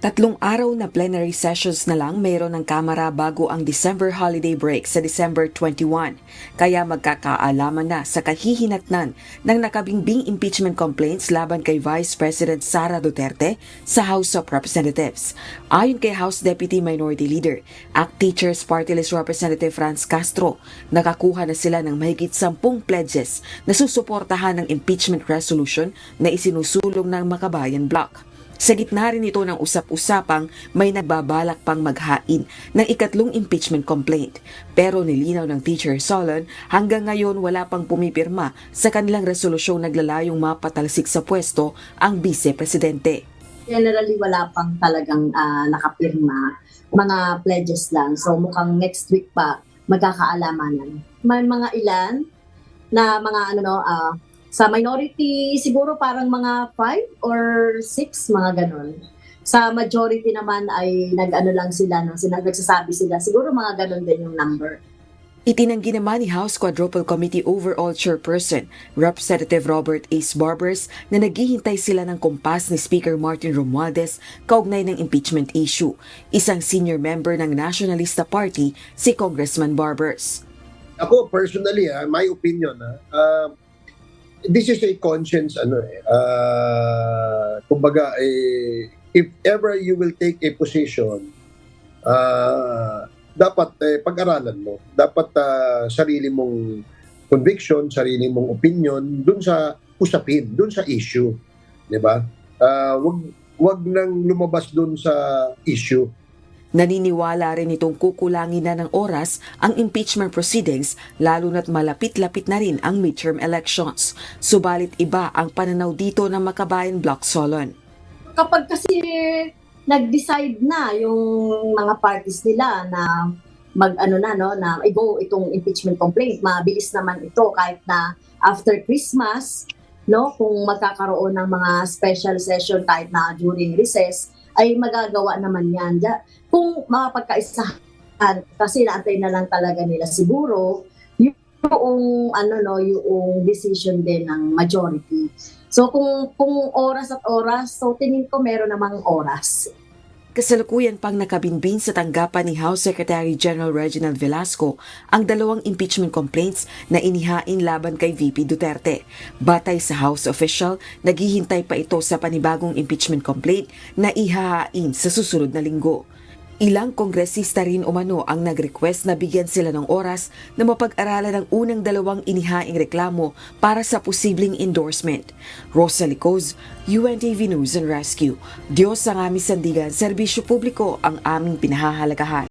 3 araw na plenary sessions na lang mayroon ng Kamara bago ang December holiday break sa December 21. Kaya magkakaalaman na sa kahihinatnan ng nakabingbing impeachment complaints laban kay Vice President Sara Duterte sa House of Representatives. Ayon kay House Deputy Minority Leader, ACT Teachers Party List Representative Franz Castro, nakakuha na sila ng mahigit 10 pledges na susuportahan ng impeachment resolution na isinusulong ng Makabayan Bloc. Sa gitna rin ito ng usap-usapang may nagbabalak pang maghain ng ikatlong impeachment complaint. Pero nilinaw ng Teacher Solon, hanggang ngayon wala pang pumipirma sa kanilang resolusyong naglalayong mapatalsik sa pwesto ang Vice-Presidente. Generally, wala pang talagang nakapirma. Mga pledges lang. So mukhang next week pa magkakaalamanan. May mga ilan na mga sa minority, siguro parang mga 5 or 6, mga ganun. Sa majority naman ay nagsasabi sila, siguro mga ganun din yung number. Itinanggi naman ni House Quadruple Committee Overall Chairperson, Representative Robert Ace Barbers, na naghihintay sila ng kumpas ni Speaker Martin Romualdez kaugnay ng impeachment issue. Isang senior member ng Nationalista Party, si Congressman Barbers. Ako personally, my opinion, this is a conscience kumbaga if ever you will take a position dapat pag-aralan mo, dapat sarili mong conviction, sarili mong opinion dun sa usapin, dun sa issue, di ba? Wag nang lumabas dun sa issue. Naniniwala rin itong kukulangin na ng oras ang impeachment proceedings lalo na't malapit-lapit na rin ang midterm elections. Subalit iba ang pananaw dito ng Makabayan Bloc Solon. Kapag kasi nag-decide na yung mga parties nila na na i-go itong impeachment complaint, mabilis naman ito kahit na after Christmas, kung magkakaroon ng mga special session kahit na during recess, ay magagawa naman yan. Kung mapagkaisahan, kasi naantay na lang talaga nila siguro yung decision din ng majority. So kung oras at oras, so tingin ko meron namang oras. Kasalukuyan pang nakabinbin sa tanggapan ni House Secretary General Reginald Velasco ang 2 impeachment complaints na inihain laban kay VP Duterte. Batay sa House official, naghihintay pa ito sa panibagong impeachment complaint na ihahain sa susunod na linggo. Ilang kongresista rin umano ang nag-request na bigyan sila ng oras na mapag-aralan ang unang 2 inihaing reklamo para sa posibleng endorsement. Rosa Licoz, UNTV News and Rescue. Diyos ang aming sandigan, serbisyo publiko ang aming pinahahalagahan.